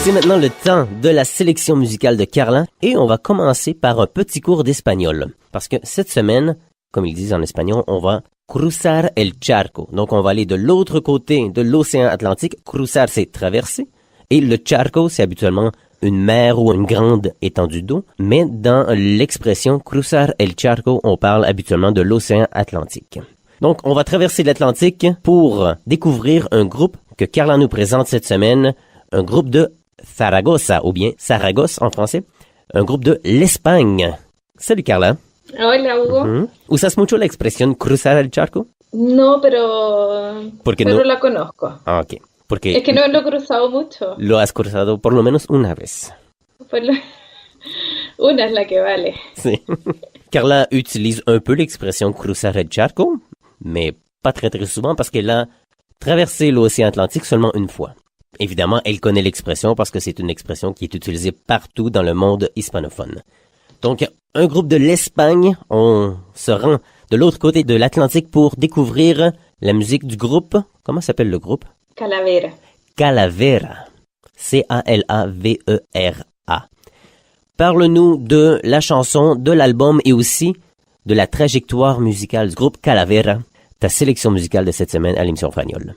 C'est maintenant le temps de la sélection musicale de Carla et on va commencer par un petit cours d'espagnol. Parce que cette semaine, comme ils disent en espagnol, on va cruzar el charco. Donc on va aller de l'autre côté de l'océan Atlantique. Cruzar, c'est traverser. Et le charco, c'est habituellement une mer ou une grande étendue d'eau. Mais dans l'expression cruzar el charco, on parle habituellement de l'océan Atlantique. Donc on va traverser l'Atlantique pour découvrir un groupe que Carla nous présente cette semaine. Un groupe de Zaragoza, ou bien Saragosse en français, un groupe de l'Espagne. Salut Carla. Hola Hugo. ¿Usas mucho la expresión cruzar el charco? No, pero no? la conozco. Ah, ok. Porque es que no lo he cruzado mucho. Lo has cruzado por lo menos una vez. Una es la que vale. Sí. Carla utilise un peu l'expression cruzar el charco, mais pas très très souvent parce qu'elle a traversé l'océan Atlantique seulement une fois. Évidemment, elle connaît l'expression parce que c'est une expression qui est utilisée partout dans le monde hispanophone. Donc, un groupe de l'Espagne, on se rend de l'autre côté de l'Atlantique pour découvrir la musique du groupe. Comment s'appelle le groupe? Calavera. Calavera. C-A-L-A-V-E-R-A. Parle-nous de la chanson, de l'album et aussi de la trajectoire musicale du groupe Calavera, ta sélection musicale de cette semaine à l'émission Fragnole.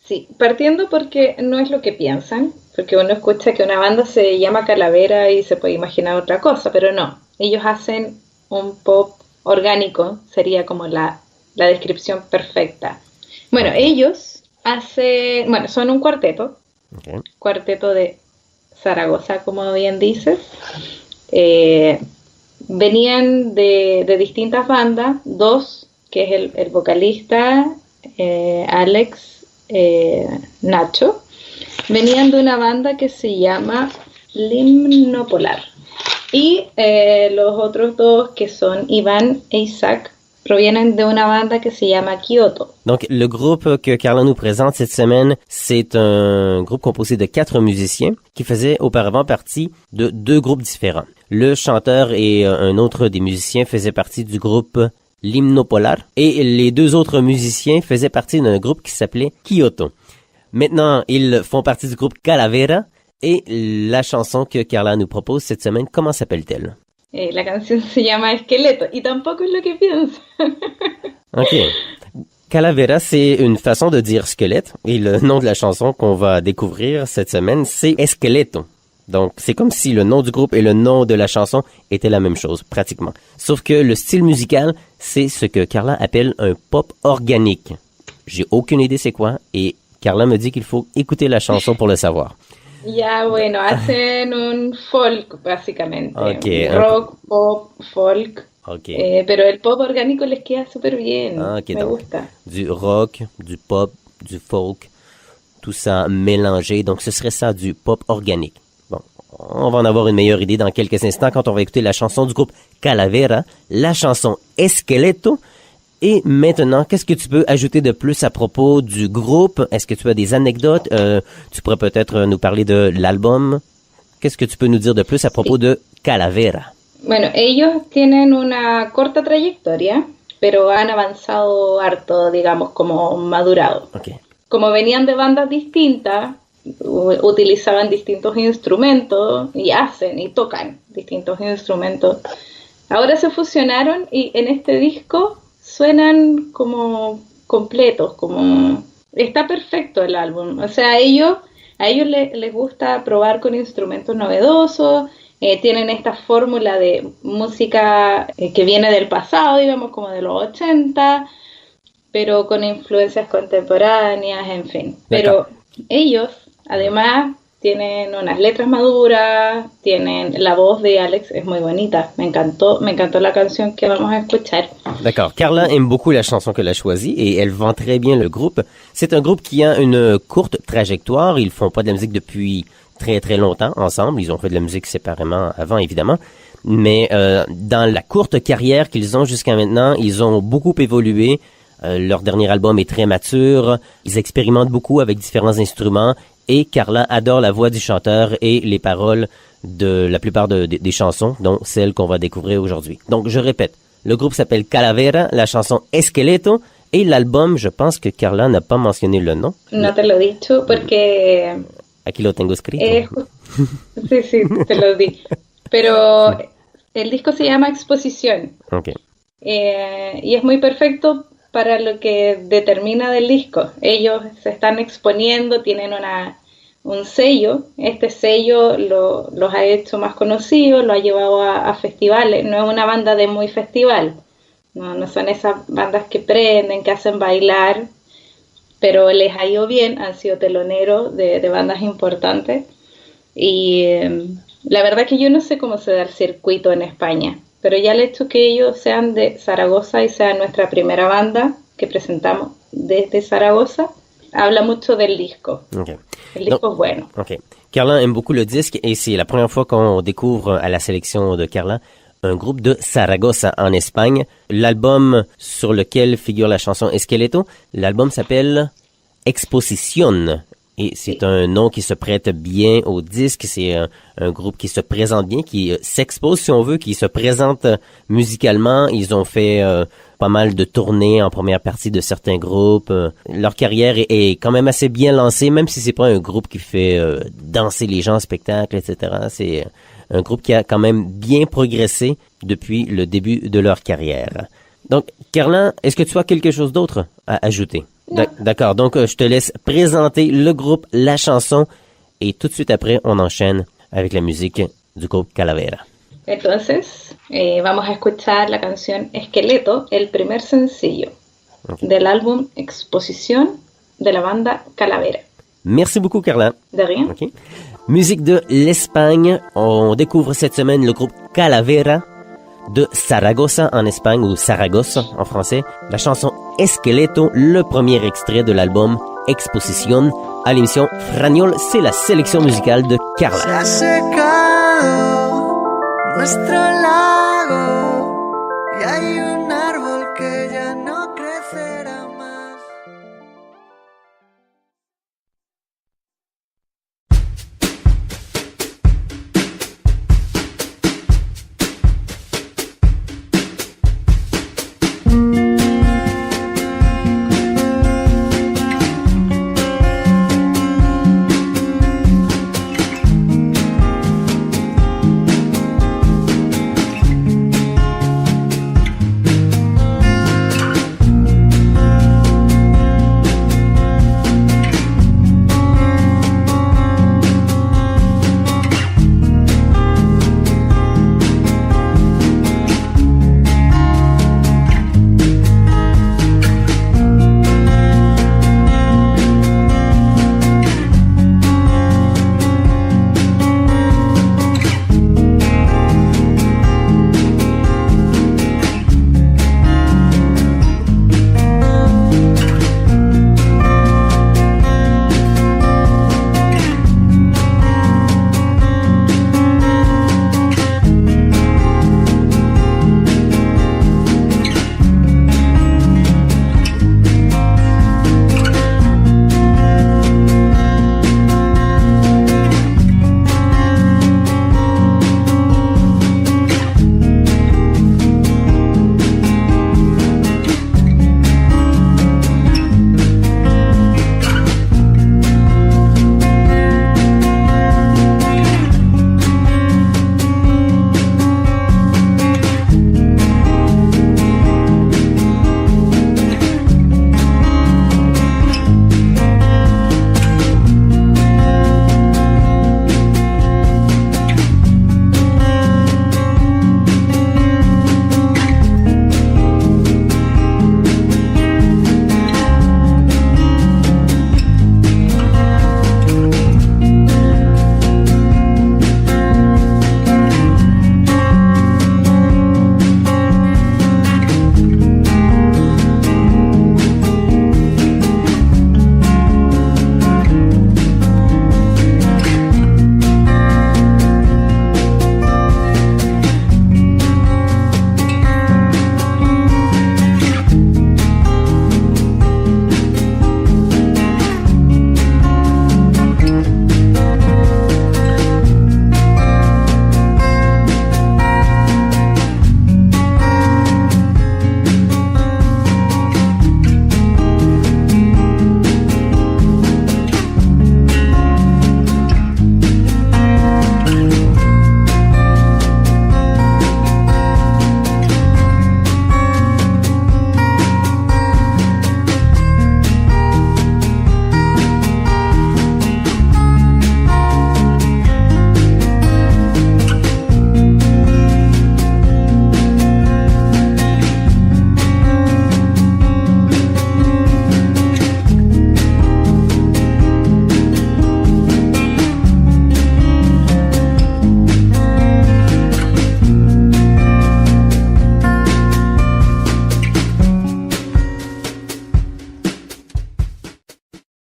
Sí, partiendo porque no es lo que piensan, porque uno escucha que una banda se llama Calavera y se puede imaginar otra cosa, pero no. Ellos hacen un pop orgánico, sería como la descripción perfecta. Bueno, ellos son un cuarteto, okay. Cuarteto de Zaragoza, como bien dices. Venían de distintas bandas, dos, que es el vocalista, Alex, Nacho, venían de una banda que se llama Limno Polar y los otros dos que son Iván e Isaac provienen de una banda que se llama Kyoto. Donc le groupe que Carla nous présente cette semaine, c'est un groupe composé de 4 musiciens qui faisaient auparavant partie de 2 groupes différents. Le chanteur et un autre des musiciens faisaient partie du groupe Limno Polar, et les 2 autres musiciens faisaient partie d'un groupe qui s'appelait Kyoto. Maintenant, ils font partie du groupe Calavera, et la chanson que Carla nous propose cette semaine, comment s'appelle-t-elle? La canción se llama Esqueleto, y tampoco es lo que piensan. Ok. Calavera, c'est une façon de dire squelette, et le nom de la chanson qu'on va découvrir cette semaine, c'est Esqueleto. Donc, c'est comme si le nom du groupe et le nom de la chanson étaient la même chose, pratiquement. Sauf que le style musical, c'est ce que Carla appelle un pop organique. J'ai aucune idée c'est quoi, et Carla me dit qu'il faut écouter la chanson pour le savoir. Ya, bueno, hacen un folk, básicamente. Okay, rock, pop, folk. Okay. Pero el pop orgánico les queda súper bien. Okay, me gusta. Du rock, du pop, du folk, tout ça mélangé. Donc, ce serait ça, du pop organique. On va en avoir une meilleure idée dans quelques instants quand on va écouter la chanson du groupe Calavera, la chanson Esqueleto. Et maintenant, qu'est-ce que tu peux ajouter de plus à propos du groupe? Est-ce que tu as des anecdotes? Tu pourrais peut-être nous parler de l'album. Qu'est-ce que tu peux nous dire de plus à propos de Calavera? Bueno, ellos tienen una corta trayectoria, pero han avanzado harto, digamos, como madurado. Okay. Como venían de bandas distintas, utilizaban distintos instrumentos y hacen y tocan distintos instrumentos. Ahora se fusionaron y en este disco suenan como completos, como está perfecto el álbum. O sea, a ellos les gusta probar con instrumentos novedosos, tienen esta fórmula de música que viene del pasado, digamos, como de los 80, pero con influencias contemporáneas, en fin. Pero ellos, además, tienen unas letras maduras, la voz de Alex es muy bonita. Me encantó la canción que vamos a escuchar. D'accord. Carla aime beaucoup la chanson qu'elle a choisie et elle vend très bien le groupe. C'est un groupe qui a une courte trajectoire. Ils font pas de la musique depuis très très longtemps ensemble. Ils ont fait de la musique séparément avant, évidemment. Mais dans la courte carrière qu'ils ont jusqu'à maintenant, ils ont beaucoup évolué. Leur dernier album est très mature. Ils expérimentent beaucoup avec différents instruments. Et Carla adore la voix du chanteur et les paroles de la plupart des chansons, dont celle qu'on va découvrir aujourd'hui. Donc, je répète, le groupe s'appelle Calavera, la chanson Esqueleto, et l'album, je pense que Carla n'a pas mentionné le nom. No te lo he dicho porque... Aquí lo tengo escrito. Sí, te lo di. Pero el disco se llama Exposición. Okay. Y es muy perfecto para lo que determina del disco. Ellos se están exponiendo, tienen un sello. Este sello los ha hecho más conocidos, lo ha llevado a festivales. No es una banda de muy festival. No son esas bandas que prenden, que hacen bailar, pero les ha ido bien, han sido teloneros de bandas importantes. Y la verdad que yo no sé cómo se da el circuito en España, pero ya el hecho que ellos sean de Zaragoza y sean nuestra primera banda que presentamos desde Zaragoza, habla mucho del disco. Okay. El disco es bueno. Okay. Carla aime beaucoup le disque et c'est la première fois qu'on découvre à la sélection de Carla un groupe de Zaragoza en Espagne. L'album sur lequel figure la chanson Esqueleto, l'album s'appelle Exposición. Et c'est un nom qui se prête bien au disque. C'est un groupe qui se présente bien, qui s'expose, si on veut, qui se présente musicalement. Ils ont fait pas mal de tournées en première partie de certains groupes. Leur carrière est quand même assez bien lancée, même si c'est pas un groupe qui fait danser les gens en spectacle, etc. C'est un groupe qui a quand même bien progressé depuis le début de leur carrière. Donc, Carla, est-ce que tu as quelque chose d'autre à ajouter? D'accord, donc je te laisse présenter le groupe, la chanson, et tout de suite après, on enchaîne avec la musique du groupe Calavera. Entonces, vamos a escuchar la canción Esqueleto, el primer sencillo del álbum Exposición de la banda Calavera. Merci beaucoup, Carla. De rien. Okay. Musique de l'Espagne. On découvre cette semaine le groupe Calavera de Zaragoza en Espagne ou Saragossa en français. La chanson Esqueleto, le premier extrait de l'album Exposición. À l'émission Franiol, c'est la sélection musicale de Carla. Se ha secado nuestro lago y hay un árbol que ya no